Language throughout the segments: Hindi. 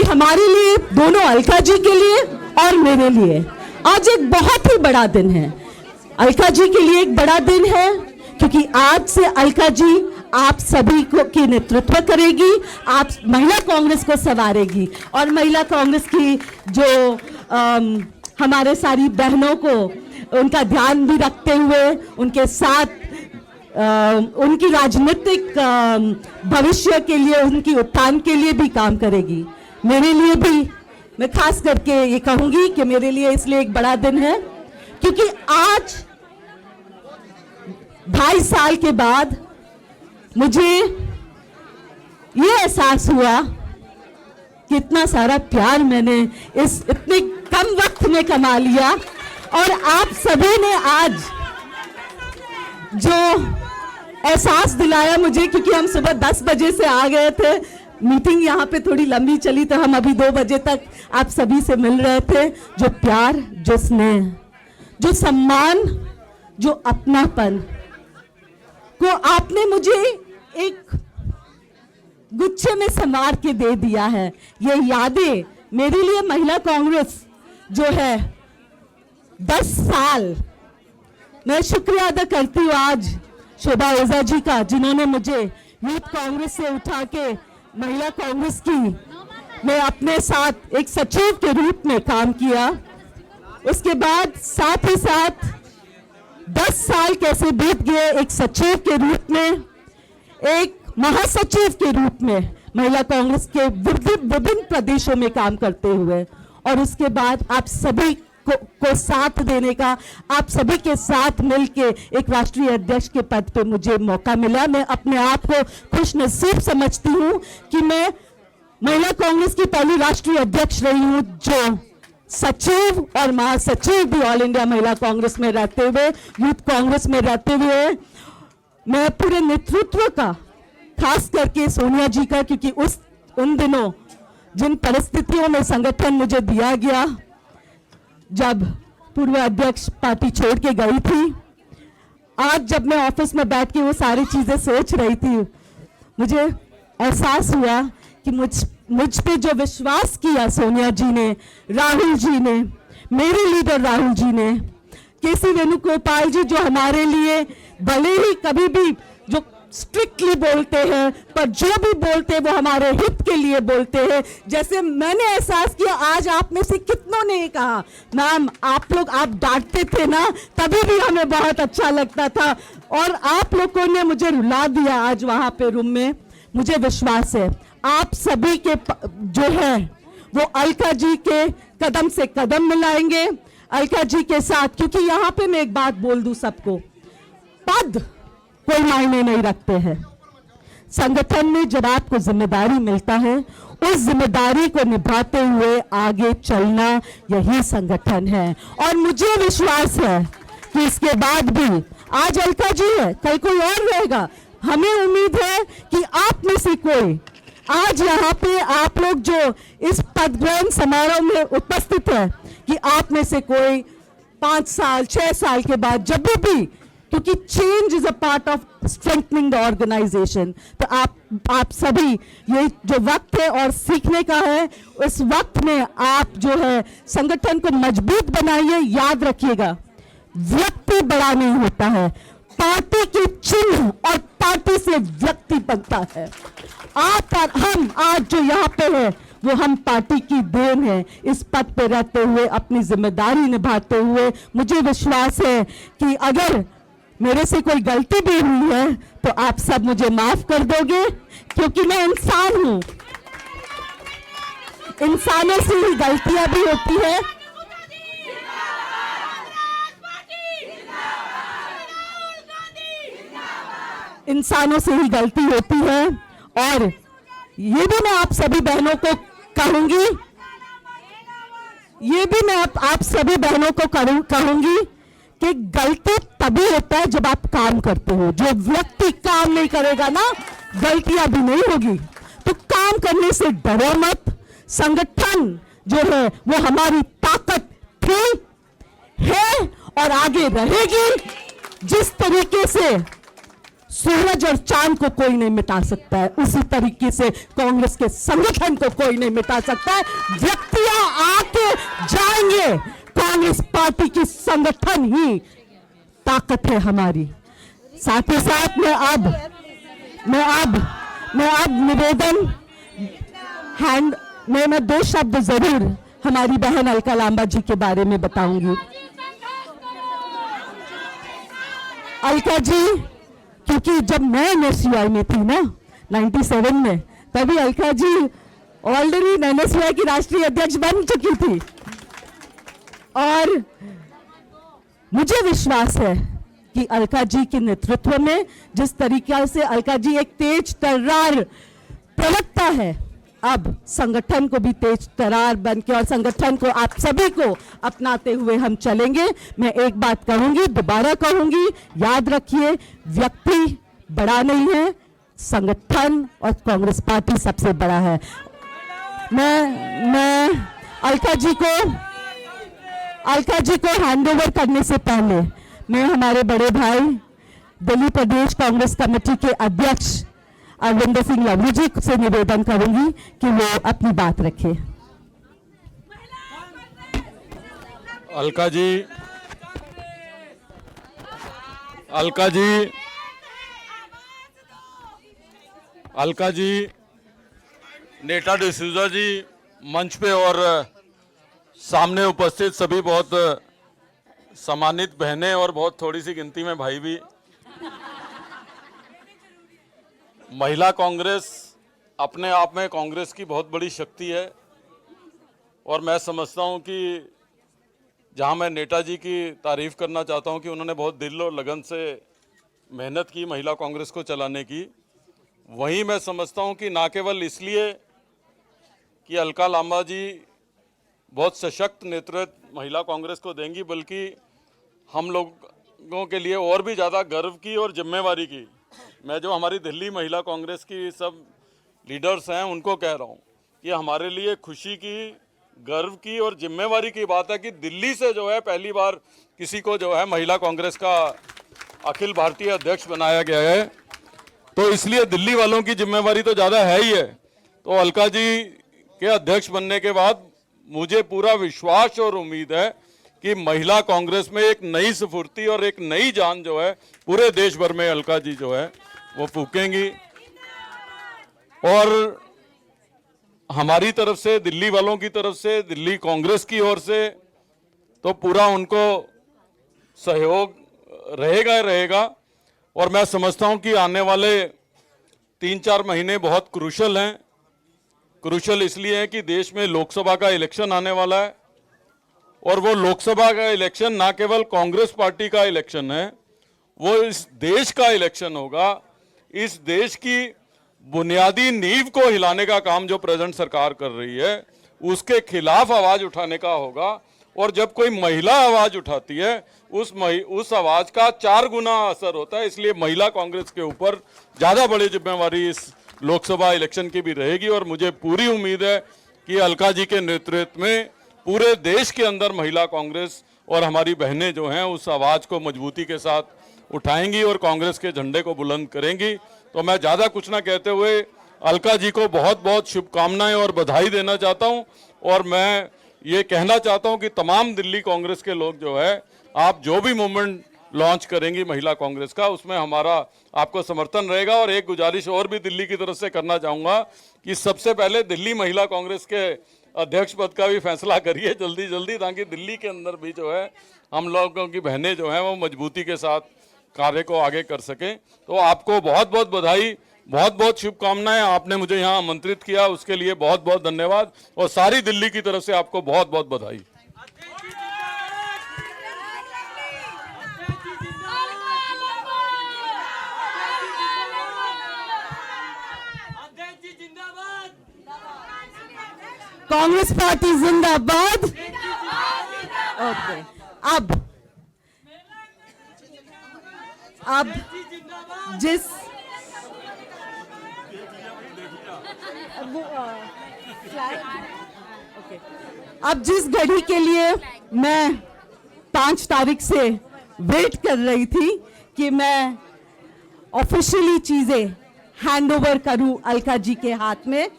हमारे लिए, दोनों अलका जी के लिए और मेरे लिए आज एक बहुत ही बड़ा दिन है। अलका जी के लिए एक बड़ा दिन है क्योंकि आज से अलका जी आप सभी को की नेतृत्व करेगी, आप महिला कांग्रेस को संवारेगी और महिला कांग्रेस की जो हमारे सारी बहनों को उनका ध्यान भी रखते हुए उनके साथ उनकी राजनीतिक भविष्य के लिए, उनकी उत्थान के लिए भी काम करेगी। मेरे लिए भी मैं खास करके ये कहूंगी कि मेरे लिए इसलिए एक बड़ा दिन है क्योंकि आज 2.5 साल के बाद मुझे ये एहसास हुआ कि इतना सारा प्यार मैंने इस इतने कम वक्त में कमा लिया और आप सभी ने आज जो एहसास दिलाया मुझे, क्योंकि हम सुबह 10 बजे से आ गए थे, मीटिंग यहाँ पे थोड़ी लंबी चली तो हम अभी 2 बजे तक आप सभी से मिल रहे थे। जो प्यार, जो स्नेह, जो सम्मान, जो अपनापन को आपने मुझे एक गुच्छे में संवार के दे दिया है। ये यादें मेरे लिए महिला कांग्रेस जो है 10 साल, मैं शुक्रिया अदा करती हूँ आज शोभा ओझा जी का, जिन्होंने मुझे यूथ कांग्रेस से उठा के महिला कांग्रेस की मैं अपने साथ एक सचिव के रूप में काम किया। उसके बाद साथ ही साथ 10 साल कैसे बीत गए एक सचिव के रूप में, एक महासचिव के रूप में महिला कांग्रेस के विभिन्न प्रदेशों में काम करते हुए, और उसके बाद आप सभी को साथ देने का, आप सभी के साथ मिलके एक राष्ट्रीय अध्यक्ष के पद पे मुझे मौका मिला। मैं अपने आप को खुशनसीब समझती हूँ कि मैं महिला कांग्रेस की पहली राष्ट्रीय अध्यक्ष रही हूँ जो सचिव और महासचिव भी ऑल इंडिया महिला कांग्रेस में रहते हुए, यूथ कांग्रेस में रहते हुए मैं पूरे नेतृत्व का, खास करके सोनिया जी का, क्योंकि उन दिनों जिन परिस्थितियों में संगठन मुझे दिया गया, जब पूर्व अध्यक्ष पार्टी छोड़ के गई थी, आज जब मैं ऑफिस में बैठ के वो सारी चीजें सोच रही थी, मुझे एहसास हुआ कि मुझ पे जो विश्वास किया सोनिया जी ने, राहुल जी ने, मेरे लीडर राहुल जी ने, केसी वेणुगोपाल जी जो हमारे लिए भले ही कभी भी जो स्ट्रिक्टली बोलते हैं पर जो भी बोलते हैं वो हमारे हित के लिए बोलते हैं। जैसे मैंने एहसास किया, आज आप में से कितनों ने ये कहा, मैम आप लोग आप डांटते थे ना तभी भी हमें बहुत अच्छा लगता था और आप लोगों ने मुझे रुला दिया आज वहां पे रूम में। मुझे विश्वास है आप सभी के जो है वो अलका जी के कदम से कदम मिलाएंगे, अलका जी के साथ, क्योंकि यहाँ पे मैं एक बात बोल दूं सबको, पद कोई मायने नहीं रखते हैं। संगठन में जब आपको जिम्मेदारी मिलता है, उस जिम्मेदारी को निभाते हुए आगे चलना यही संगठन है। और मुझे विश्वास है कि इसके बाद भी, आज अलका जी है, कल कोई और रहेगा, हमें उम्मीद है कि आप में से कोई आज यहाँ पे आप लोग जो इस पद ग्रहण समारोह में उपस्थित है, कि आप में से कोई 5 साल 6 साल के बाद जब भी, क्योंकि change is a part of strengthening the organization, तो आप सभी, ये जो वक्त है और सीखने का है, उस वक्त में आप जो है संगठन को मजबूत बनाइए। याद रखिएगा, व्यक्ति बड़ा नहीं होता है, पार्टी के चिन्ह और पार्टी से व्यक्ति बनता है। आप और हम आज जो यहाँ पे है वो हम पार्टी की देन है। इस पद पे रहते हुए, अपनी जिम्मेदारी निभाते हुए, मुझे विश्वास है कि अगर मेरे से कोई गलती भी हुई है तो आप सब मुझे माफ कर दोगे, क्योंकि मैं इंसान हूं, इंसानों से ही गलतियां भी होती है। इंसानों से ही गलती होती है और ये भी मैं आप सभी बहनों को कहूंगी, ये भी मैं आप सभी बहनों को कहूंगी कि गलती तभी होता है जब आप काम करते हो। जो व्यक्ति काम नहीं करेगा ना, गलतियां भी नहीं होगी। तो काम करने से डरो मत। संगठन जो है वो हमारी ताकत थी, है और आगे रहेगी। जिस तरीके से सूरज और चांद को कोई नहीं मिटा सकता है, उसी तरीके से कांग्रेस के संगठन को कोई नहीं मिटा सकता है। व्यक्तियां आके जाएंगे, कांग्रेस पार्टी की संगठन ही ताकत है हमारी। साथ ही साथ मैं अब निवेदन मैं 2 शब्द जरूर हमारी बहन अलका लांबा जी के बारे में बताऊंगी। अलका जी, क्योंकि जब मैं एनएसयूआई में थी ना 97 में, तभी अलका जी ऑलरेडी एनएसयूआई की राष्ट्रीय अध्यक्ष बन चुकी थी। और मुझे विश्वास है कि अलका जी के नेतृत्व में, जिस तरीके से अलका जी एक तेज तर्रार प्रवक्ता है, अब संगठन को भी तेज तर्रार बन के और संगठन को आप सभी को अपनाते हुए हम चलेंगे। मैं एक बात कहूंगी, दोबारा कहूंगी, याद रखिए, व्यक्ति बड़ा नहीं है, संगठन और कांग्रेस पार्टी सबसे बड़ा है। मैं अलका जी को हैंडओवर करने से पहले मैं हमारे बड़े भाई दिल्ली प्रदेश कांग्रेस कमेटी के अध्यक्ष अरविंदर सिंह लवली जी से निवेदन करूंगी कि वो अपनी बात रखें। अलका जी, नेता डिसूजा जी, मंच पे और सामने उपस्थित सभी बहुत सम्मानित बहनें और बहुत थोड़ी सी गिनती में भाई भी। महिला कांग्रेस अपने आप में कांग्रेस की बहुत बड़ी शक्ति है और मैं समझता हूं कि जहां मैं नेताजी की तारीफ करना चाहता हूं कि उन्होंने बहुत दिल और लगन से मेहनत की महिला कांग्रेस को चलाने की, वहीं मैं समझता हूं कि ना केवल इसलिए कि अलका लांबा जी बहुत सशक्त नेतृत्व महिला कांग्रेस को देंगी, बल्कि हम लोगों के लिए और भी ज़्यादा गर्व की और जिम्मेवारी की। मैं जो हमारी दिल्ली महिला कांग्रेस की सब लीडर्स हैं उनको कह रहा हूँ कि हमारे लिए खुशी की, गर्व की और जिम्मेवारी की बात है कि दिल्ली से जो है पहली बार किसी को जो है महिला कांग्रेस का अखिल भारतीय अध्यक्ष बनाया गया है। तो इसलिए दिल्ली वालों की जिम्मेवारी तो ज़्यादा है ही है। तो अलका जी के अध्यक्ष बनने के बाद मुझे पूरा विश्वास और उम्मीद है कि महिला कांग्रेस में एक नई स्फूर्ति और एक नई जान जो है पूरे देश भर में अलका जी जो है वो फूकेंगी। और हमारी तरफ से, दिल्ली वालों की तरफ से, दिल्ली कांग्रेस की ओर से तो पूरा उनको सहयोग रहेगा। और मैं समझता हूं कि आने वाले 3-4 महीने बहुत क्रूशल हैं। क्रूशल इसलिए है कि देश में लोकसभा का इलेक्शन आने वाला है और वो लोकसभा का इलेक्शन ना केवल कांग्रेस पार्टी का इलेक्शन है, वो इस देश का इलेक्शन होगा। इस देश की बुनियादी नींव को हिलाने का काम जो प्रेजेंट सरकार कर रही है उसके खिलाफ आवाज उठाने का होगा। और जब कोई महिला आवाज उठाती है उस आवाज का 4 गुना असर होता है। इसलिए महिला कांग्रेस के ऊपर ज़्यादा बड़ी जिम्मेवारी इस लोकसभा इलेक्शन की भी रहेगी। और मुझे पूरी उम्मीद है कि अलका जी के नेतृत्व में पूरे देश के अंदर महिला कांग्रेस और हमारी बहनें जो हैं उस आवाज़ को मजबूती के साथ उठाएंगी और कांग्रेस के झंडे को बुलंद करेंगी। तो मैं ज़्यादा कुछ ना कहते हुए अलका जी को बहुत बहुत शुभकामनाएं और बधाई देना चाहता हूं। और मैं ये कहना चाहता हूं कि तमाम दिल्ली कांग्रेस के लोग जो है, आप जो भी मूवमेंट लॉन्च करेंगी महिला कांग्रेस का, उसमें हमारा आपको समर्थन रहेगा। और एक गुजारिश और भी दिल्ली की तरफ से करना चाहूँगा कि सबसे पहले दिल्ली महिला कांग्रेस के अध्यक्ष पद का भी फैसला करिए जल्दी जल्दी, ताकि दिल्ली के अंदर भी जो है हम लोगों की बहनें जो हैं वो मजबूती के साथ कार्य को आगे कर सकें। तो आपको बहुत बहुत बधाई, बहुत बहुत शुभकामनाएं। आपने मुझे यहाँ आमंत्रित किया उसके लिए बहुत बहुत धन्यवाद और सारी दिल्ली की तरफ से आपको बहुत बहुत बधाई। कांग्रेस पार्टी जिंदाबाद। ओके, अब जिस घड़ी के लिए मैं 5 तारीख से वेट कर रही थी कि मैं ऑफिशियली चीज़ें हैंड ओवर करूं अलका जी के हाथ में,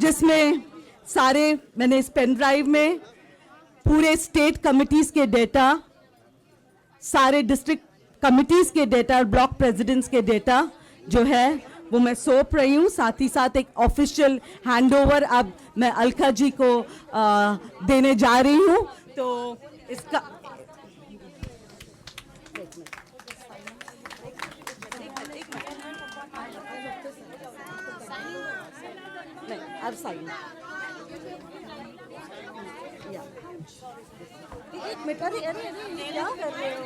जिसमें सारे मैंने इस पेन ड्राइव में पूरे स्टेट कमिटीज़ के डेटा, सारे डिस्ट्रिक्ट कमिटीज़ के डेटा और ब्लॉक प्रेसिडेंट्स के डेटा जो है वो मैं सौंप रही हूँ। साथ ही साथ एक ऑफिशियल हैंडओवर अब मैं अलका जी को देने जा रही हूँ। तो इसका नहीं, अब साइन एक मिनट, अरे अरे अरे क्या कर रहे हो?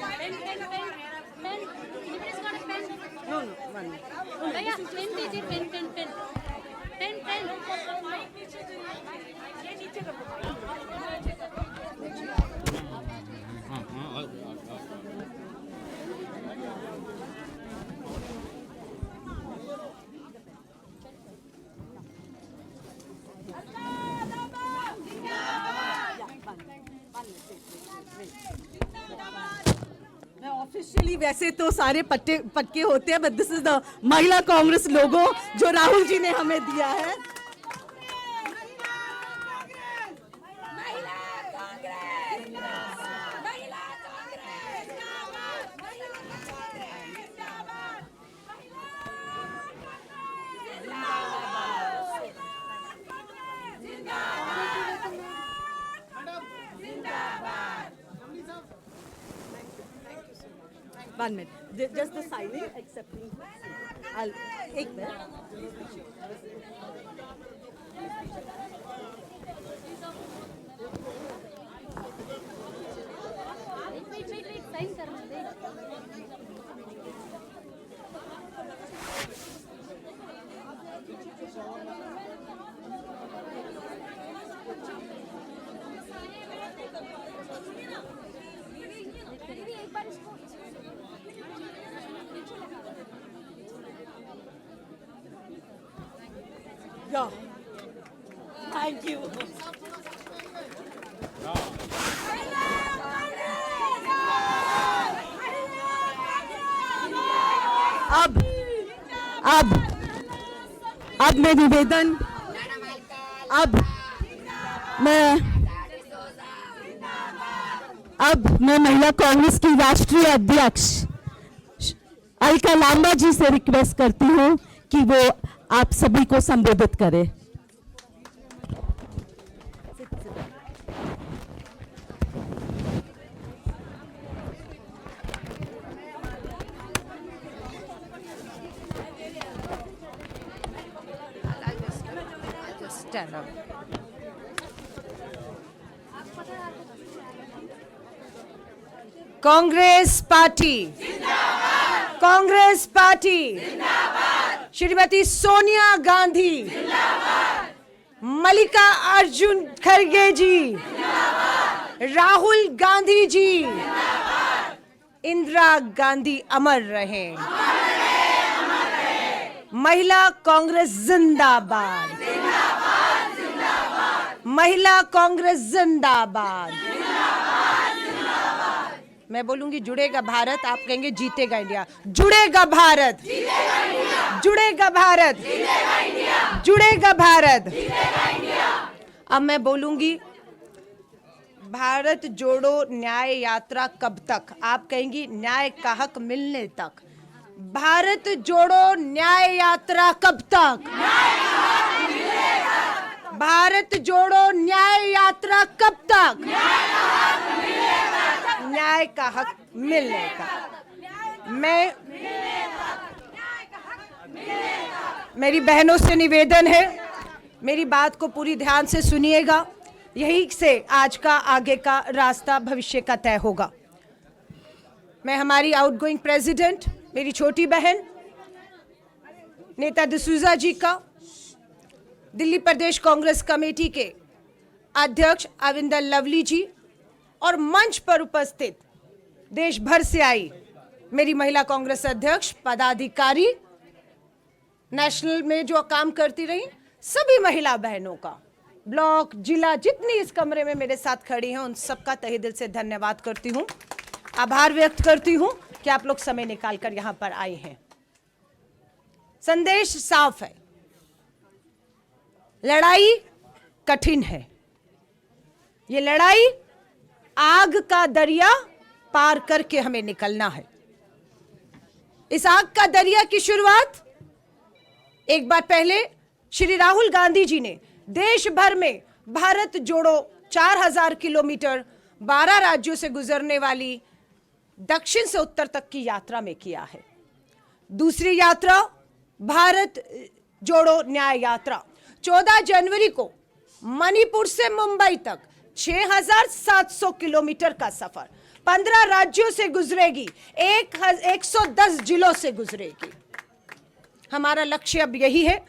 नो नो वन भैया पेन दीजिए, pen pen pen pen pen मैं ऑफिशियली वैसे तो सारे पटके होते हैं, बट दिस इज द महिला कांग्रेस लोगो जो राहुल जी ने हमें दिया है। One minute, just the signing, accepting. एक मिनट। वेट साइन करना दे। एक बार इसको Yeah. Thank you. अब मैं निवेदन, मैं महिला कांग्रेस की राष्ट्रीय अध्यक्ष अलका लांबा जी से रिक्वेस्ट करती हूँ कि वो आप सभी को संबोधित करें। Stand up. कांग्रेस पार्टी जिंदाबाद, कांग्रेस पार्टी जिंदाबाद, श्रीमती सोनिया गांधी जिंदाबाद, मल्लिकार्जुन खड़गे जी जिंदाबाद, राहुल गांधी जी जिंदाबाद, इंदिरा गांधी अमर रहे, महिला कांग्रेस जिंदाबाद, जिंदाबाद, जिंदाबाद, महिला कांग्रेस जिंदाबाद, मैं बोलूंगी जुड़ेगा भारत, आप कहेंगे जीतेगा इंडिया। जुड़ेगा भारत, जीतेगा इंडिया, जुड़ेगा भारत, जीतेगा इंडिया, जुड़ेगा भारत, जीतेगा इंडिया। अब मैं बोलूंगी भारत जोड़ो न्याय यात्रा कब तक, आप कहेंगी न्याय का हक मिलने तक। भारत जोड़ो न्याय यात्रा कब तक, भारत जोड़ो न्याय यात्रा कब तक, न्याय का हक मिलने का। मेरी बहनों से निवेदन है, मेरी बात को पूरी ध्यान से सुनिएगा, यही से आज का आगे का रास्ता भविष्य का तय होगा। मैं हमारी आउटगोइंग प्रेसिडेंट, मेरी छोटी बहन नेता डिसूजा जी का, दिल्ली प्रदेश कांग्रेस कमेटी के अध्यक्ष अविंदर लवली जी और मंच पर उपस्थित देश भर से आई मेरी महिला कांग्रेस अध्यक्ष, पदाधिकारी, नेशनल में जो काम करती रही सभी महिला बहनों का, ब्लॉक, जिला, जितनी इस कमरे में मेरे साथ खड़ी हैं उन सबका तहे दिल से धन्यवाद करती हूं, आभार व्यक्त करती हूं कि आप लोग समय निकाल कर यहां पर आए हैं। संदेश साफ है, लड़ाई कठिन है। ये लड़ाई आग का दरिया पार करके हमें निकलना है। इस आग का दरिया की शुरुआत एक बार पहले श्री राहुल गांधी जी ने देश भर में भारत जोड़ो 4000 किलोमीटर 12 राज्यों से गुजरने वाली दक्षिण से उत्तर तक की यात्रा में किया है। दूसरी यात्रा भारत जोड़ो न्याय यात्रा 14 जनवरी को मणिपुर से मुंबई तक 6700 किलोमीटर का सफर 15 राज्यों से गुजरेगी, 110 जिलों से गुजरेगी। हमारा लक्ष्य अब यही है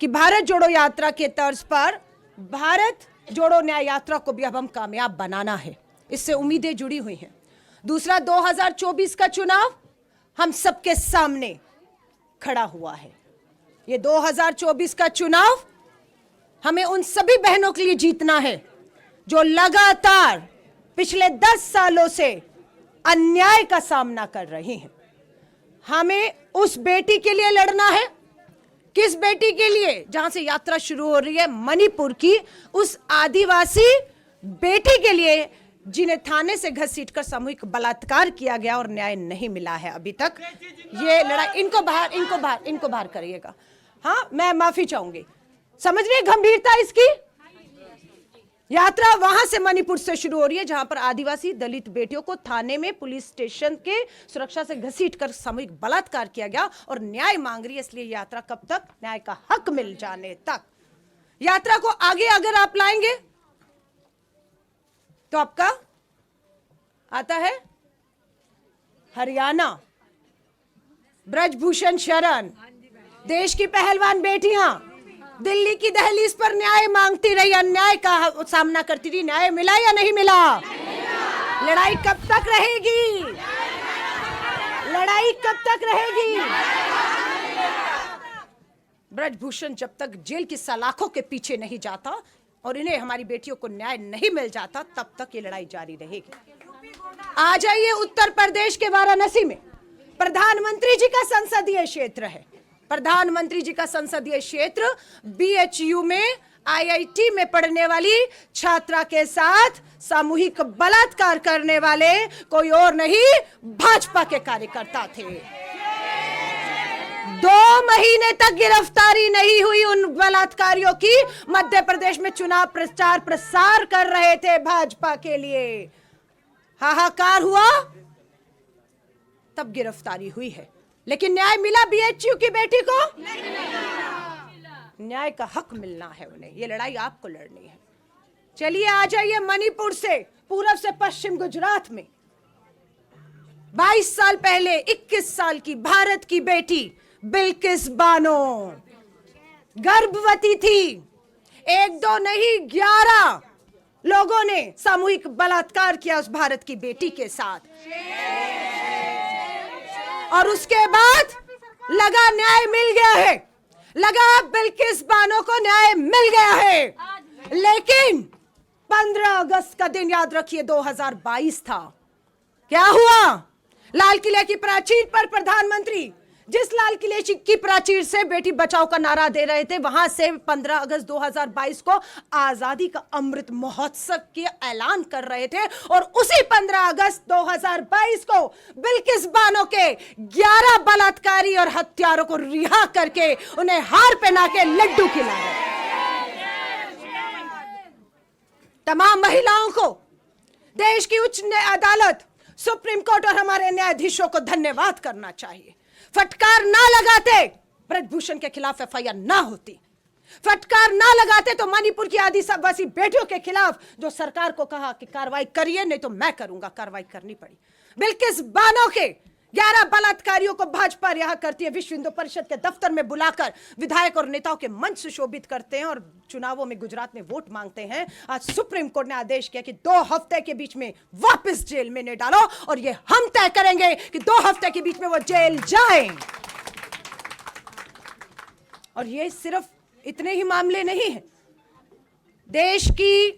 कि भारत जोड़ो यात्रा के तर्ज पर भारत जोड़ो न्याय यात्रा को भी अब हम कामयाब बनाना है। इससे उम्मीदें जुड़ी हुई हैं। दूसरा, 2024 का चुनाव हम सबके सामने खड़ा हुआ है। ये 2024 का चुनाव हमें उन सभी बहनों के लिए जीतना है जो लगातार पिछले 10 सालों से अन्याय का सामना कर रही हैं। हमें उस बेटी के लिए लड़ना है, किस बेटी के लिए? जहां से यात्रा शुरू हो रही है, मणिपुर की उस आदिवासी बेटी के लिए जिन्हें थाने से घसीटकर सामूहिक बलात्कार किया गया और न्याय नहीं मिला है अभी तक। ये लड़ाई, इनको बाहर करिएगा। हाँ, मैं माफी चाहूंगी। समझ रही है गंभीरता इसकी? यात्रा वहां से मणिपुर से शुरू हो रही है जहां पर आदिवासी दलित बेटियों को थाने में पुलिस स्टेशन के सुरक्षा से घसीटकर सामूहिक बलात्कार किया गया और न्याय मांग रही है। इसलिए यात्रा कब तक? न्याय का हक मिल जाने तक। यात्रा को आगे अगर आप लाएंगे तो आपका आता है हरियाणा, ब्रजभूषण शरण, देश की पहलवान बेटियां दिल्ली की दहलीज पर न्याय मांगती रही, अन्याय का सामना करती रही। न्याय मिला या नहीं मिला? लड़ाई कब तक रहेगी? लड़ाई कब तक रहेगी? ब्रजभूषण जब तक जेल की सलाखों के पीछे नहीं जाता और इन्हें, हमारी बेटियों को न्याय नहीं मिल जाता, तब तक ये लड़ाई जारी रहेगी। आ जाइए उत्तर प्रदेश के वाराणसी में प्रधानमंत्री जी का संसदीय क्षेत्र है। प्रधानमंत्री जी का संसदीय क्षेत्र BHU में IIT में पढ़ने वाली छात्रा के साथ सामूहिक बलात्कार करने वाले कोई और नहीं, भाजपा के कार्यकर्ता थे। 2 महीने तक गिरफ्तारी नहीं हुई उन बलात्कारियों की। मध्य प्रदेश में चुनाव प्रचार प्रसार कर रहे थे भाजपा के लिए। हाहाकार हुआ, तब गिरफ्तारी हुई है। लेकिन न्याय मिला BHU की बेटी को? न्याय का हक मिलना है उन्हें। ये लड़ाई आपको लड़नी है। चलिए आ जाइए मणिपुर से पूर्व से पश्चिम गुजरात में 22 साल पहले 21 साल की भारत की बेटी बिल्किस बानो गर्भवती थी। 1-2 नहीं, 11 लोगों ने सामूहिक बलात्कार किया उस भारत की बेटी के साथ। और उसके बाद लगा न्याय मिल गया है, लगा बिल्किस बानो को न्याय मिल गया है। लेकिन 15 अगस्त का दिन याद रखिए 2022 था। क्या हुआ? लाल किले की प्राचीर पर प्रधानमंत्री जिस लाल किले की प्राचीर से बेटी बचाओ का नारा दे रहे थे, वहां से 15 अगस्त 2022 को आजादी का अमृत महोत्सव के ऐलान कर रहे थे। और उसी 15 अगस्त 2022 को बिल्किस बानो के 11 बलात्कारी और हत्यारों को रिहा करके उन्हें हार पहना के लड्डू खिला रहे। तमाम महिलाओं को देश की उच्च अदालत, सुप्रीम कोर्ट और हमारे न्यायाधीशों को धन्यवाद करना चाहिए। फटकार ना लगाते ब्रजभूषण के खिलाफ FIR ना होती। फटकार ना लगाते तो मणिपुर की आदिवासी बेटियों के खिलाफ जो सरकार को कहा कि कार्रवाई करिए, नहीं तो मैं करूंगा, कार्रवाई करनी पड़ी। बिल्किस बानो के 11 बलात्कारियों को भाजपा रिहा करती है, विश्व हिंदू परिषद के दफ्तर में बुलाकर विधायक और नेताओं के मंच सुशोभित करते हैं और चुनावों में गुजरात में वोट मांगते हैं। आज सुप्रीम कोर्ट ने आदेश किया कि 2 हफ्ते के बीच में वापस जेल में न डालो, और ये हम तय करेंगे कि 2 हफ्ते के बीच में वो जेल जाए। और ये सिर्फ इतने ही मामले नहीं हैं। देश की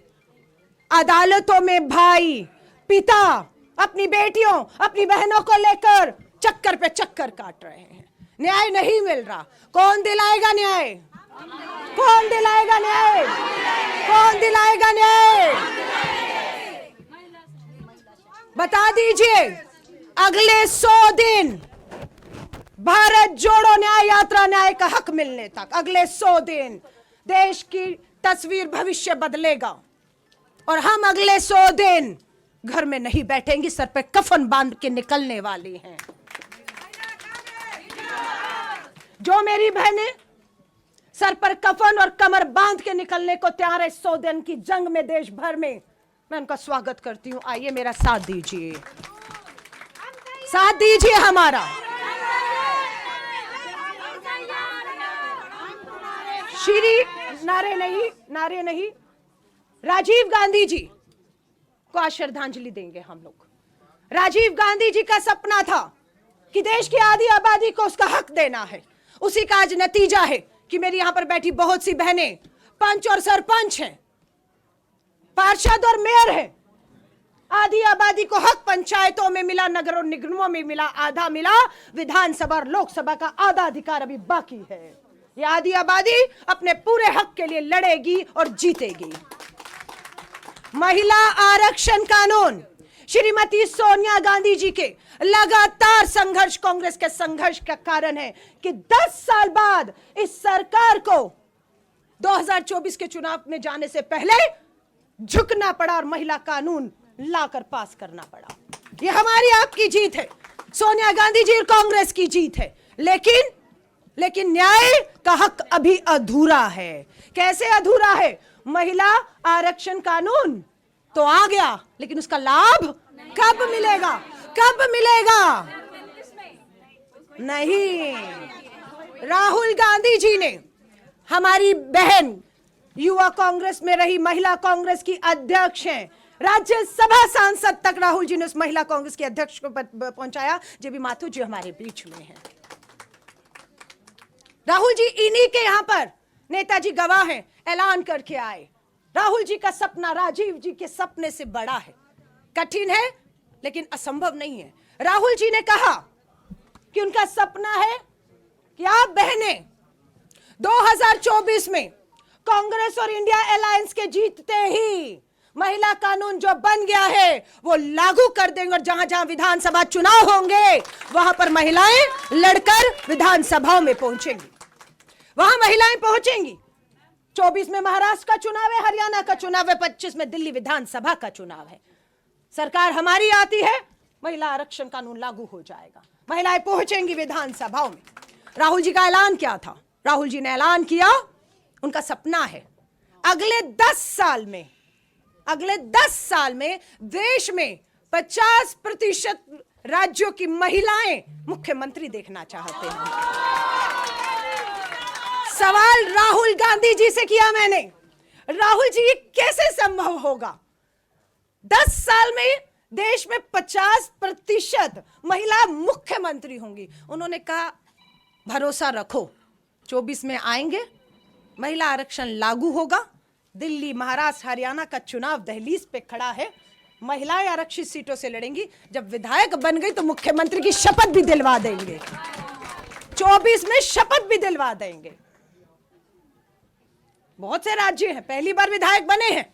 अदालतों में भाई, पिता अपनी बेटियों, अपनी बहनों को लेकर चक्कर पे चक्कर काट रहे हैं। न्याय नहीं मिल रहा। कौन दिलाएगा न्याय? कौन दिलाएगा न्याय? कौन दिलाएगा न्याय? बता दीजिए। अगले 100 दिन भारत जोड़ो न्याय यात्रा, न्याय का हक मिलने तक अगले 100 दिन देश की तस्वीर, भविष्य बदलेगा। और हम अगले 100 दिन घर में नहीं बैठेंगे, सर पे कफन बांध के निकलने वाली हैं। जो मेरी बहनें सर पर कफन और कमर बांध के निकलने को तैयार है 100 दिन की जंग में देश भर में, मैं उनका स्वागत करती हूं। आइए मेरा साथ दीजिए, साथ दीजिए हमारा। श्री नारे नहीं, राजीव गांधी जी को आज श्रद्धांजलि देंगे हम लोग। राजीव गांधी जी का सपना था कि देश की आधी आबादी को उसका हक देना है। उसी का आज नतीजा है कि मेरी यहां पर बैठी बहुत सी बहनें पंच और सरपंच हैं, पार्षद और मेयर हैं। आधी आबादी को हक पंचायतों में मिला, नगर और निगमों में मिला, आधा मिला। विधानसभा और लोकसभा का आधा अधिकार अभी बाकी है। ये आधी आबादी अपने पूरे हक के लिए लड़ेगी और जीतेगी। महिला आरक्षण कानून श्रीमती सोनिया गांधी जी के लगातार संघर्ष, कांग्रेस के संघर्ष का कारण है कि 10 साल बाद इस सरकार को 2024 के चुनाव में जाने से पहले झुकना पड़ा और महिला कानून लाकर पास करना पड़ा। ये हमारी आपकी जीत है, सोनिया गांधी जी और कांग्रेस की जीत है। लेकिन न्याय का हक अभी अधूरा है। कैसे अधूरा है? महिला आरक्षण कानून तो आ गया, लेकिन उसका लाभ कब मिलेगा? कब मिलेगा? नहीं। राहुल गांधी जी ने, हमारी बहन युवा कांग्रेस में रही, महिला कांग्रेस की अध्यक्ष हैं, राज्यसभा सांसद तक राहुल जी ने उस महिला कांग्रेस के अध्यक्ष को पहुंचाया। जेबी माथुर जी हमारे बीच में हैं। राहुल जी इन्हीं के यहां पर नेताजी गवाह हैं, ऐलान करके आए। राहुल जी का सपना राजीव जी के सपने से बड़ा है। कठिन है लेकिन असंभव नहीं है। राहुल जी ने कहा कि उनका सपना है कि आप बहनें 2024 में कांग्रेस और इंडिया अलायंस के जीतते ही महिला कानून जो बन गया है वो लागू कर देंगे। और जहां जहां विधानसभा चुनाव होंगे वहां पर महिलाएं लड़कर विधानसभाओं में पहुंचेंगी, वहां महिलाएं पहुंचेंगी। 24 में महाराष्ट्र का चुनाव है, हरियाणा का चुनाव है, 25 में दिल्ली विधानसभा का चुनाव है। सरकार हमारी आती है, महिला आरक्षण कानून लागू हो जाएगा, महिलाएं पहुंचेंगी विधानसभाओं में। राहुल जी का ऐलान क्या था? राहुल जी ने ऐलान किया, उनका सपना है अगले 10 साल में देश में 50% राज्यों की महिलाएं मुख्यमंत्री देखना चाहते हैं। सवाल राहुल गांधी जी से किया मैंने, राहुल जी ये कैसे संभव होगा? 10 साल में देश में 50% महिला मुख्यमंत्री होंगी। उन्होंने कहा भरोसा रखो, 24 में आएंगे, महिला आरक्षण लागू होगा, दिल्ली, महाराष्ट्र, हरियाणा का चुनाव दहलीज पे खड़ा है, महिलाएं आरक्षित सीटों से लड़ेंगी। जब विधायक बन गई तो मुख्यमंत्री की शपथ भी दिलवा देंगे, 24 में शपथ भी दिलवा देंगे। बहुत से राज्य हैं पहली बार विधायक बने हैं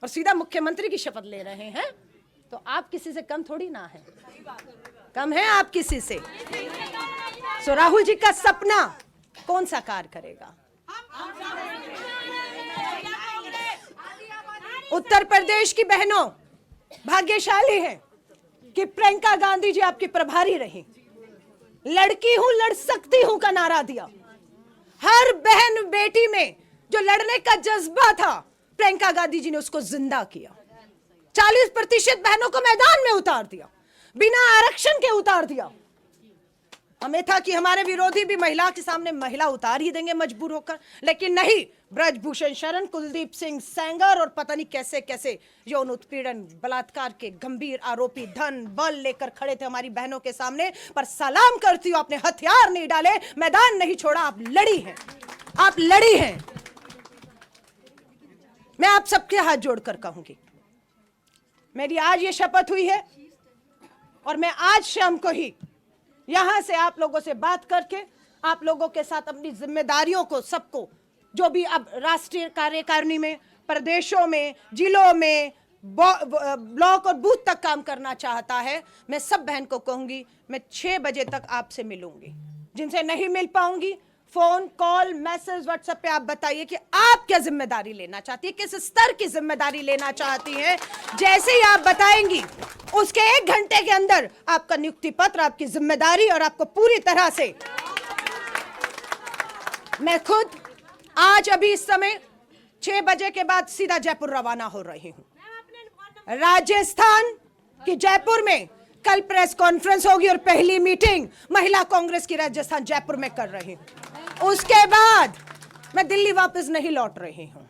और सीधा मुख्यमंत्री की शपथ ले रहे हैं, तो आप किसी से कम थोड़ी ना है, कम है आप किसी से। सो राहुल जी का सपना कौन साकार करेगा? उत्तर प्रदेश की बहनों भाग्यशाली हैं कि प्रियंका गांधी जी आपकी प्रभारी रही। लड़की हूं, लड़ सकती हूं का नारा दिया। हर बहन बेटी में जो लड़ने का जज्बा था, प्रियंका गांधी जी ने उसको जिंदा किया। 40% बहनों को मैदान में उतार दिया, बिना आरक्षण के उतार दिया। हमें था कि हमारे विरोधी भी महिला के सामने महिला उतार ही देंगे मजबूर होकर, लेकिन नहीं। ब्रजभूषण शरण, कुलदीप सिंह सेंगर और पता नहीं कैसे कैसे यौन उत्पीड़न, बलात्कार के गंभीर आरोपी धन बल लेकर खड़े थे हमारी बहनों के सामने। पर सलाम करती हूं, आपने हथियार नहीं डाले, मैदान नहीं छोड़ा, आप लड़ी हैं, आप लड़ी हैं। मैं आप सबके हाथ जोड़कर कहूंगी, मेरी आज ये शपथ हुई है और मैं आज शाम को ही यहां से आप लोगों से बात करके आप लोगों के साथ अपनी जिम्मेदारियों को सबको, जो भी अब राष्ट्रीय कार्यकारिणी में, प्रदेशों में, जिलों में, ब्लॉक और बूथ तक काम करना चाहता है, मैं सब बहन को कहूंगी मैं 6 बजे तक आपसे मिलूंगी। जिनसे नहीं मिल पाऊंगी, फोन कॉल मैसेज व्हाट्सएप पे आप बताइए कि आप क्या जिम्मेदारी लेना चाहती है, किस स्तर की जिम्मेदारी लेना चाहती है। जैसे ही आप बताएंगी उसके 1 घंटे के अंदर आपका नियुक्ति पत्र, आपकी जिम्मेदारी और आपको पूरी तरह से, मैं खुद आज अभी इस समय 6 बजे के बाद सीधा जयपुर रवाना हो रही हूं। राजस्थान की जयपुर में कल प्रेस कॉन्फ्रेंस होगी और पहली मीटिंग महिला कांग्रेस की राजस्थान जयपुर में कर रही हूं। उसके बाद मैं दिल्ली वापस नहीं लौट रही हूं।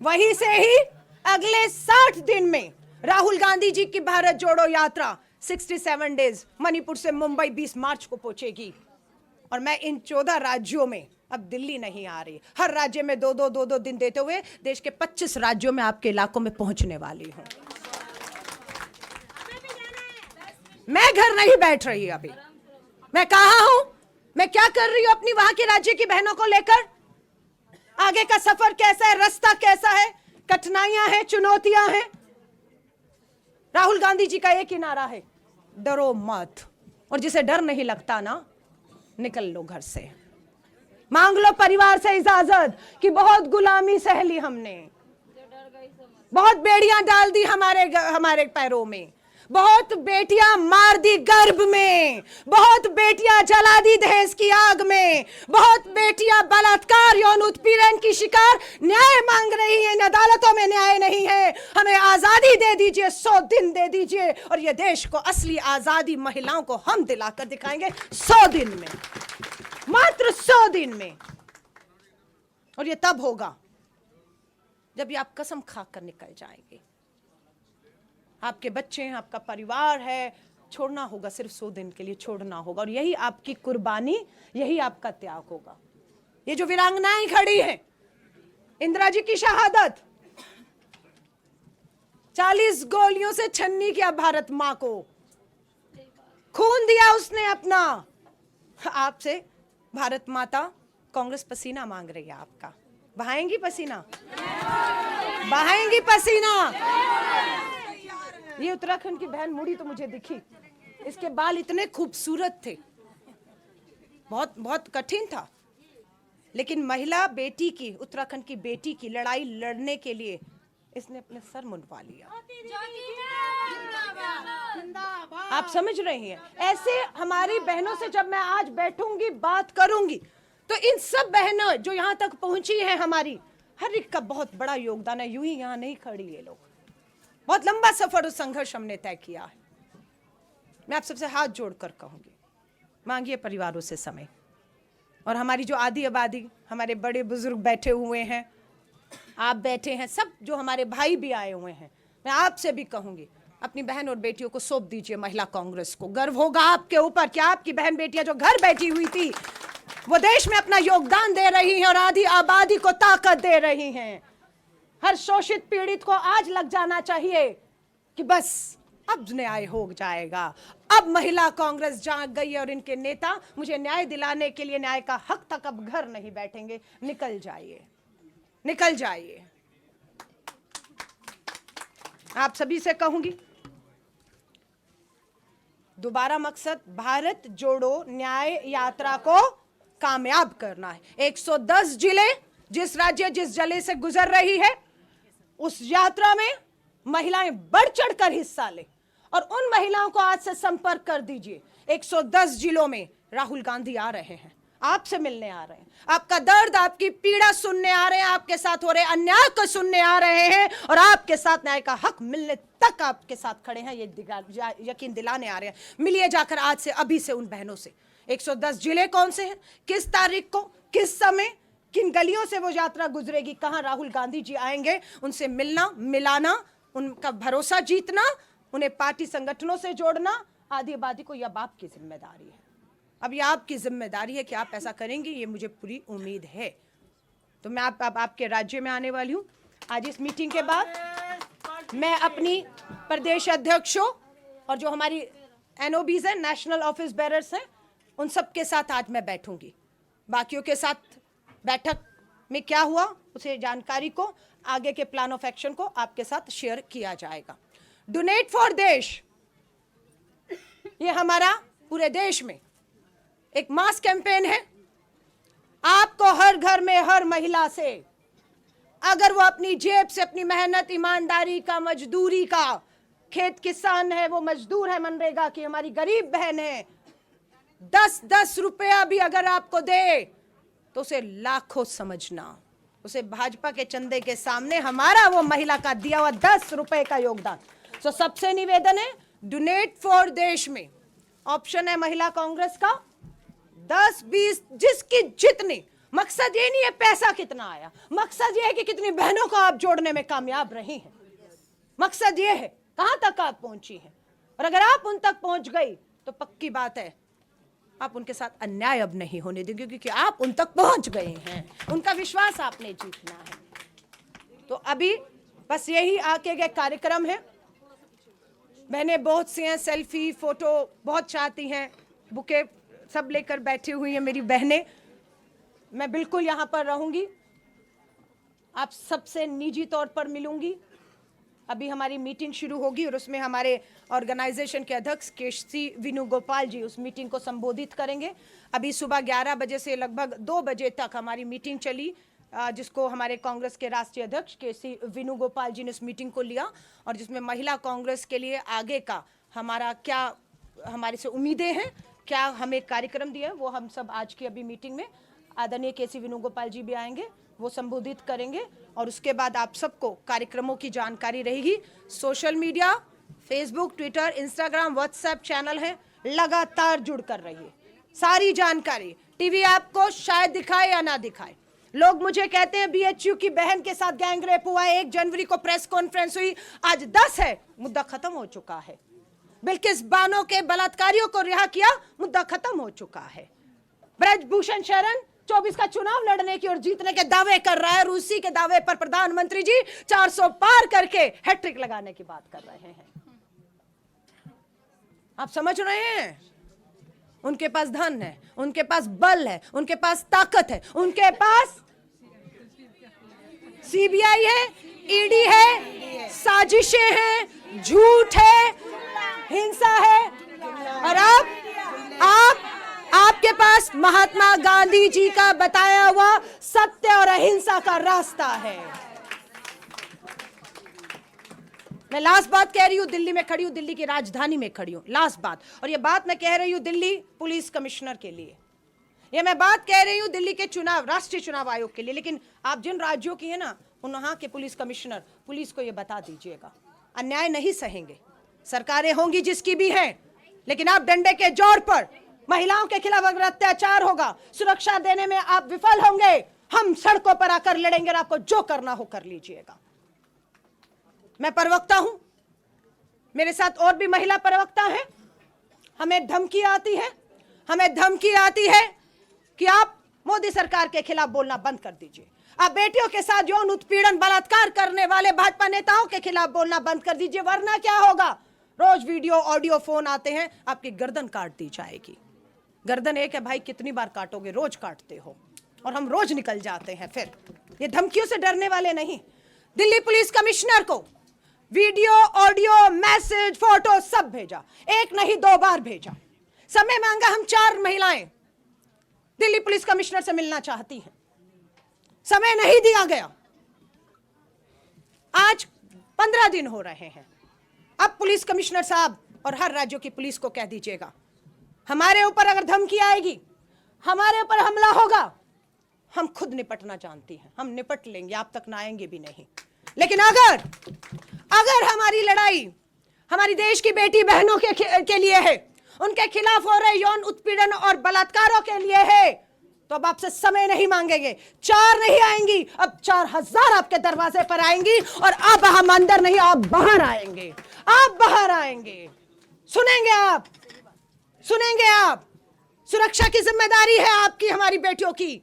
वहीं से ही अगले 60 दिन में राहुल गांधी जी की भारत जोड़ो यात्रा 67 डेज मणिपुर से मुंबई 20 मार्च को पहुंचेगी। और मैं इन 14 राज्यों में अब दिल्ली नहीं आ रही, हर राज्य में 2-2 दिन देते हुए देश के 25 राज्यों में आपके इलाकों में पहुंचने वाली हूं। मैं घर नहीं बैठ रही अभी, मैं कहां हूं, मैं क्या कर रही हूं अपनी वहां के राज्य की बहनों को लेकर, आगे का सफर कैसा है, रास्ता कैसा है, कठिनाइयां हैं, चुनौतियां हैं। राहुल गांधी जी का एक ही नारा है, डरो मत। और जिसे डर नहीं लगता ना, निकल लो घर से, मांग लो परिवार से इजाजत कि बहुत गुलामी सह ली हमने, बहुत बेड़ियां डाल दी हमारे पैरों में, बहुत बेटियां मार दी गर्भ में, बहुत बेटियां जला दी दहेज की आग में, बहुत बेटियां बलात्कार यौन उत्पीड़न की शिकार न्याय मांग रही हैं। अदालतों में न्याय नहीं है, हमें आजादी दे दीजिए, 100 दिन दे दीजिए और ये देश को असली आजादी महिलाओं को हम दिलाकर दिखाएंगे 100 दिन में, मात्र 100 दिन में। और ये तब होगा जब ये आप कसम खाकर निकल जाएंगे। आपके बच्चे हैं, आपका परिवार है, छोड़ना होगा, सिर्फ 100 दिन के लिए छोड़ना होगा। और यही आपकी कुर्बानी, यही आपका त्याग होगा। ये जो वीरांगनाएं खड़ी हैं, इंदिरा जी की शहादत, 40 गोलियों से छन्नी किया भारत मां को, खून दिया उसने अपना। आपसे भारत माता कांग्रेस पसीना मांग रही है आपका। बहाएंगी पसीना, बहाएंगी पसीना। ये उत्तराखंड की बहन मुड़ी तो मुझे दिखी, इसके बाल इतने खूबसूरत थे, बहुत बहुत कठिन था, लेकिन महिला बेटी की, उत्तराखंड की बेटी की लड़ाई लड़ने के लिए इसने अपने सर मुंडवा लिया। आप समझ रही हैं? ऐसे हमारी बहनों से जब मैं आज बैठूंगी, बात करूंगी, तो इन सब बहनों जो यहाँ तक पहुंची हैं, हमारी हर एक का बहुत बड़ा योगदान है। यूं ही यहाँ नहीं खड़ी ये लोग, बहुत लंबा सफर और संघर्ष हमने तय किया है। मैं आप सबसे हाथ जोड़कर कहूंगी, मांगिए परिवारों से समय। और हमारी जो आधी आबादी, हमारे बड़े बुजुर्ग बैठे हुए हैं, आप बैठे हैं, सब जो हमारे भाई भी आए हुए हैं, मैं आपसे भी कहूंगी, अपनी बहन और बेटियों को सौंप दीजिए महिला कांग्रेस को। गर्व होगा आपके ऊपर कि आपकी बहन बेटियां जो घर बैठी हुई थी, वो देश में अपना योगदान दे रही हैं और आधी आबादी को ताकत दे रही हैं। हर शोषित पीड़ित को आज लग जाना चाहिए कि बस अब न्याय हो जाएगा, अब महिला कांग्रेस जाग गई है और इनके नेता मुझे न्याय दिलाने के लिए न्याय का हक तक अब घर नहीं बैठेंगे। निकल जाइए, निकल जाइए। आप सभी से कहूंगी, दोबारा मकसद भारत जोड़ो न्याय यात्रा को कामयाब करना है। 110 जिले, जिस राज्य जिस जिले से गुजर रही है, उस यात्रा में महिलाएं बढ़ चढ़कर हिस्सा लें और उन महिलाओं को आज से संपर्क कर दीजिए। 110 जिलों में राहुल गांधी आ रहे हैं, आपसे मिलने आ रहे हैं, आपका दर्द, आपकी पीड़ा सुनने आ रहे हैं, आपके साथ हो रहे अन्याय को सुनने आ रहे हैं और आपके साथ न्याय का हक मिलने तक आपके साथ खड़े हैं, ये यकीन दिलाने आ रहे हैं। मिलिए जाकर आज से, अभी से उन बहनों से। 110 जिले कौन से हैं, किस तारीख को, किस समय, किन गलियों से वो यात्रा गुजरेगी, कहां राहुल गांधी जी आएंगे, उनसे मिलना, मिलाना, उनका भरोसा जीतना, उन्हें पार्टी संगठनों से जोड़ना, आधी आबादी को यह बाप की जिम्मेदारी है। अब ये आपकी जिम्मेदारी है कि आप ऐसा करेंगे, ये मुझे पूरी उम्मीद है। तो मैं आपके राज्य में आने वाली हूँ। आज इस मीटिंग के बाद मैं अपनी प्रदेश अध्यक्षों और जो हमारी NOBs हैं, नेशनल ऑफिस बेरर्स हैं, उन सब के साथ आज मैं बैठूंगी। बाकियों के साथ बैठक में क्या हुआ उसे जानकारी को आगे के प्लान ऑफ एक्शन को आपके साथ शेयर किया जाएगा। डोनेट फॉर देश, ये हमारा पूरे देश में एक मास कैंपेन है। आपको हर घर में हर महिला से, अगर वो अपनी जेब से अपनी मेहनत ईमानदारी का मजदूरी का, खेत किसान है वो मजदूर है मनरेगा की, हमारी गरीब बहन है, 10-10 रुपया भी अगर आपको दे तो उसे लाखों समझना। उसे भाजपा के चंदे के सामने हमारा वो महिला का दिया हुआ 10 रुपए का योगदान। तो सबसे निवेदन है डोनेट फॉर देश में ऑप्शन है महिला कांग्रेस का 10-20 जिसकी जितनी। मकसद ये नहीं है पैसा कितना आया, मकसद ये है कि कितनी बहनों को आप जोड़ने में कामयाब रही हैं। मकसद ये है कहां तक आप पहुंची हैं, और अगर आप उन तक पहुंच गई तो पक्की बात है आप उनके साथ अन्याय अब नहीं होने देंगे, क्योंकि आप उन तक पहुंच गए हैं, उनका विश्वास आपने जीतना है। तो अभी बस यही आगे के कार्यक्रम है। बहनें बहुत सी हैं, सेल्फी फोटो बहुत चाहती हैं, बुके सब लेकर बैठी हुई हैं मेरी बहनें। मैं बिल्कुल यहाँ पर रहूंगी, आप सबसे निजी तौर पर मिलूंगी। अभी हमारी मीटिंग शुरू होगी और उसमें हमारे ऑर्गेनाइजेशन के अध्यक्ष केसी वेणुगोपाल जी उस मीटिंग को संबोधित करेंगे। अभी सुबह 11 बजे से लगभग 2 बजे तक हमारी मीटिंग चली, जिसको हमारे कांग्रेस के राष्ट्रीय अध्यक्ष केसी वेणुगोपाल जी ने उस मीटिंग को लिया, और जिसमें महिला कांग्रेस के लिए आगे का हमारा क्या हमारे से उम्मीदें हैं, क्या हमें कार्यक्रम दिया है, वो हम सब आज की अभी मीटिंग में आदरणीय केसी वेणुगोपाल जी भी आएंगे, वो संबोधित करेंगे। और उसके बाद आप सबको कार्यक्रमों की जानकारी रहेगी। Social media, Facebook, Twitter, Instagram, WhatsApp channel है, लगातार जुड़ कर रहिए। सारी जानकारी टीवी आपको शायद दिखाए या ना दिखाए। लोग मुझे कहते हैं बीएचयू की बहन के साथ गैंगरेप हुआ है, 1 जनवरी को प्रेस कॉन्फ्रेंस हुई, आज 10 है, मुद्दा खत्म हो चुका है। बिल्किस बानो के बलात्कारियों को रिहा किया, मुद्दा खत्म हो चुका है। ब्रजभूषण शरण 24 का चुनाव लड़ने की और जीतने के दावे कर रहा है, और उसी के दावे पर प्रधानमंत्री जी 400 पार करके हैट्रिक लगाने की बात कर रहे हैं। आप समझ रहे हैं? उनके पास धन है, उनके पास बल है, उनके पास ताकत है, उनके पास सीबीआई है, ईडी है, साजिशें हैं, झूठ है, हिंसा है, और आपके पास महात्मा गांधी जी का बताया हुआ सत्य और अहिंसा का रास्ता है। मैं लास्ट बात कह रही हूं, दिल्ली में खड़ी हूं, दिल्ली की राजधानी में खड़ी हूं, लास्ट बात। और ये बात मैं कह रही हूं दिल्ली पुलिस कमिश्नर के लिए, ये मैं बात कह रही हूं दिल्ली के चुनाव, राष्ट्रीय चुनाव आयोग के लिए। लेकिन आप जिन राज्यों की है ना, वहां के पुलिस कमिश्नर, पुलिस को ये बता दीजिएगा, अन्याय नहीं सहेंगे। सरकारें होंगी जिसकी भी हैं, लेकिन आप डंडे के जोर पर महिलाओं के खिलाफ अगर अत्याचार होगा, सुरक्षा देने में आप विफल होंगे, हम सड़कों पर आकर लड़ेंगे और आपको जो करना हो कर लीजिएगा। मैं प्रवक्ता हूं, मेरे साथ और भी महिला प्रवक्ता हैं। हमें धमकी आती है कि आप मोदी सरकार के खिलाफ बोलना बंद कर दीजिए, आप बेटियों के साथ यौन उत्पीड़न बलात्कार करने वाले भाजपा नेताओं के खिलाफ बोलना बंद कर दीजिए, वरना क्या होगा? रोज वीडियो ऑडियो फोन आते हैं, आपकी गर्दन काट दी जाएगी। गर्दन एक है भाई, कितनी बार काटोगे? रोज काटते हो, और हम रोज निकल जाते हैं। फिर ये धमकियों से डरने वाले नहीं। दिल्ली पुलिस कमिश्नर को वीडियो ऑडियो मैसेज फोटो सब भेजा, 1 नहीं 2 बार भेजा। समय मांगा, हम 4 महिलाएं दिल्ली पुलिस कमिश्नर से मिलना चाहती हैं, समय नहीं दिया गया। आज 15 दिन हो रहे हैं। अब पुलिस कमिश्नर साहब और हर राज्यों की पुलिस को कह दीजिएगा, हमारे ऊपर अगर धमकी आएगी, हमारे ऊपर हमला होगा, हम खुद निपटना जानती हैं, हम निपट लेंगे, आप तक ना आएंगे भी नहीं। लेकिन अगर हमारी लड़ाई हमारी देश की बेटी बहनों के लिए है, उनके खिलाफ हो रहे यौन उत्पीड़न और बलात्कारों के लिए है, तो अब आपसे समय नहीं मांगेंगे। 4 नहीं आएंगी, अब 4000 आपके दरवाजे पर आएंगी, और अब हम अंदर नहीं, आप बाहर आएंगे, आप बाहर आएंगे। सुनेंगे आप। सुरक्षा की जिम्मेदारी है आपकी, हमारी बेटियों की।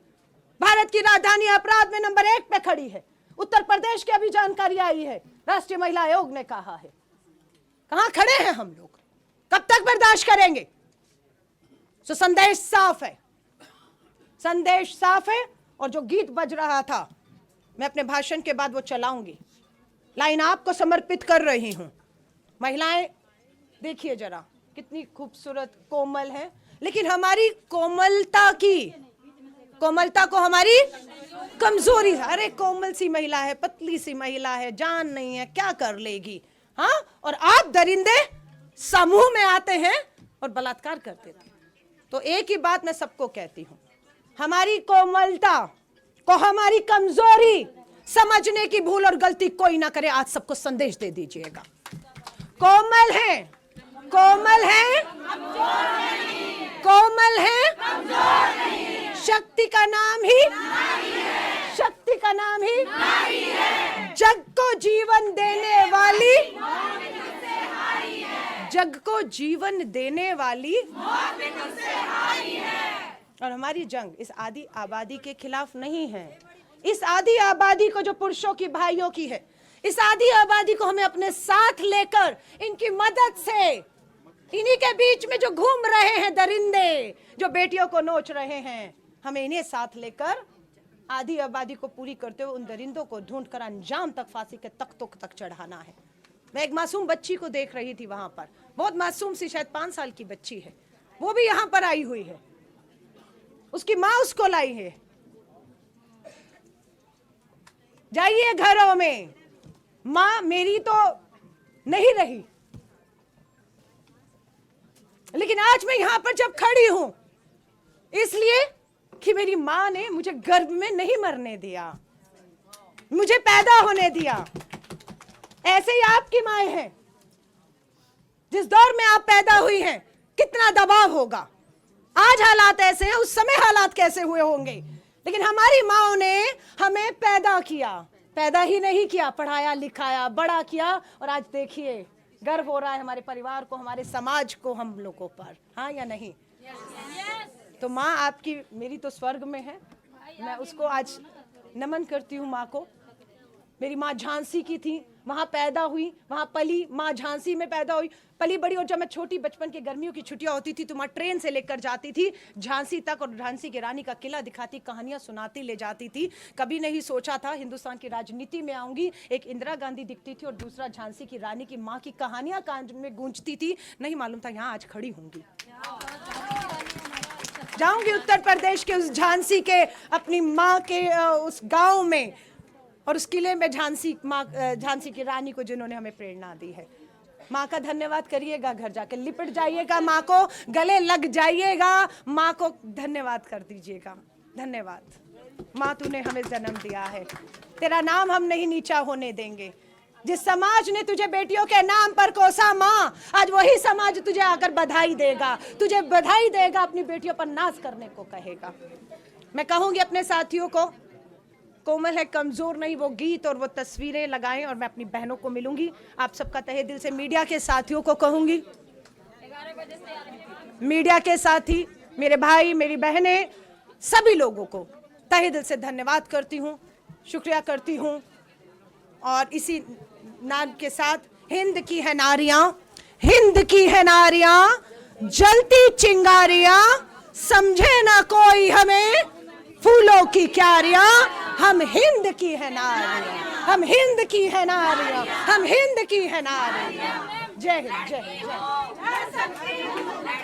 भारत की राजधानी अपराध में नंबर 1 पे खड़ी है। उत्तर प्रदेश की अभी जानकारी आई है, राष्ट्रीय महिला आयोग ने कहा है। कहां खड़े हैं हम लोग? कब तक बर्दाश्त करेंगे? सो संदेश साफ है, संदेश साफ है। और जो गीत बज रहा था, मैं अपने भाषण के बाद वो चलाऊंगी। लाइन आपको समर्पित कर रही हूं। महिलाएं देखिए जरा कितनी खूबसूरत कोमल है, लेकिन हमारी कोमलता को हमारी कमजोरी है। अरे कोमल सी महिला है, पतली सी महिला है, जान नहीं है, क्या कर लेगी। हाँ, और आप दरिंदे समूह में आते हैं और बलात्कार करते थे। तो एक ही बात मैं सबको कहती हूं, हमारी कोमलता को हमारी कमजोरी समझने की भूल और गलती कोई ना करे। आज सबको संदेश दे दीजिएगा, कोमल है, कोमल है, कोमल है, शक्ति का नाम ही, शक्ति का नाम ही जग को जीवन देने वाली, जग को जीवन देने वाली। और हमारी जंग इस आदि आबादी के खिलाफ नहीं है। इस आदि आबादी को, जो पुरुषों की भाइयों की है, इस आदि आबादी को हमें अपने साथ लेकर इनकी मदद से, इन्हीं के बीच में जो घूम रहे हैं दरिंदे, जो बेटियों को नोच रहे हैं, हमें इन्हें साथ लेकर आधी आबादी को पूरी करते हुए उन दरिंदों को ढूंढकर अंजाम तक, फांसी के तख्तों तक चढ़ाना है। मैं एक मासूम बच्ची को देख रही थी वहां पर, बहुत मासूम सी, शायद 5 साल की बच्ची है, वो भी यहां पर आई हुई है, उसकी माँ उसको लाई है। जाइए घरों में, माँ मेरी तो नहीं रही, लेकिन आज मैं यहां पर जब खड़ी हूं इसलिए कि मेरी माँ ने मुझे गर्भ में नहीं मरने दिया, मुझे पैदा होने दिया। ऐसे ही आपकी माएं हैं, जिस दौर में आप पैदा हुई हैं, कितना दबाव होगा। आज हालात ऐसे हैं, उस समय हालात कैसे हुए होंगे, लेकिन हमारी माओ ने हमें पैदा किया, पैदा ही नहीं किया, पढ़ाया लिखाया, बड़ा किया। और आज देखिए गर्व हो रहा है हमारे परिवार को, हमारे समाज को, हम लोगों पर। हाँ या नहीं? तो माँ आपकी, मेरी तो स्वर्ग में है, मैं उसको आज नमन करती हूँ माँ को। मेरी माँ झांसी की थी, वहां पैदा हुई, वहां पली। माँ झांसी में पैदा हुई, पली बड़ी। और जब मैं छोटी, बचपन के गर्मियों की छुट्टियां होती थी तो माँ ट्रेन से लेकर जाती थी झांसी तक, और झांसी की रानी का किला दिखाती, कहानियां सुनाती ले जाती थी। कभी नहीं सोचा था हिंदुस्तान की राजनीति में आऊंगी। एक इंदिरा गांधी दिखती थी और दूसरा झांसी की रानी की माँ की कहानियां कान में गूंजती थी। नहीं मालूम था यहाँ आज खड़ी होंगी। जाऊंगी उत्तर प्रदेश के उस झांसी के, अपनी माँ के उस गाँव में, और उस किले में झांसी माँ, झांसी की रानी को जिन्होंने हमें प्रेरणा दी है। माँ का धन्यवाद करिएगा, घर जाके लिपट जाइएगा, माँ को गले लग जाइएगा, माँ को धन्यवाद कर दीजिएगा। धन्यवाद माँ, तूने हमें जन्म दिया है, तेरा नाम हम नहीं नीचा होने देंगे। जिस समाज ने तुझे बेटियों के नाम पर कोसा माँ, आज वही समाज तुझे आकर बधाई देगा, तुझे बधाई देगा, अपनी बेटियों पर नाज करने को कहेगा। मैं कहूंगी अपने साथियों को, कोमल है, कमजोर नहीं, वो गीत और वो तस्वीरें लगाएं। और मैं अपनी बहनों को मिलूंगी, आप सबका तहे दिल से, मीडिया के साथियों को कहूंगी, मीडिया के साथी, मेरे भाई, मेरी बहनें, सभी लोगों को तहे दिल से धन्यवाद करती हूँ, शुक्रिया करती हूँ। और इसी नाम के साथ, हिंद की है नारियां, हिंद की है नारियां, जलती चिंगारियां, समझे ना कोई हमें फूलों की क्यारियां। हम हिंद की है नारियां, हम हिंद की है नारियां, हम हिंद की है नारियां। जय हिंद, जय हिंद, जय हिंद।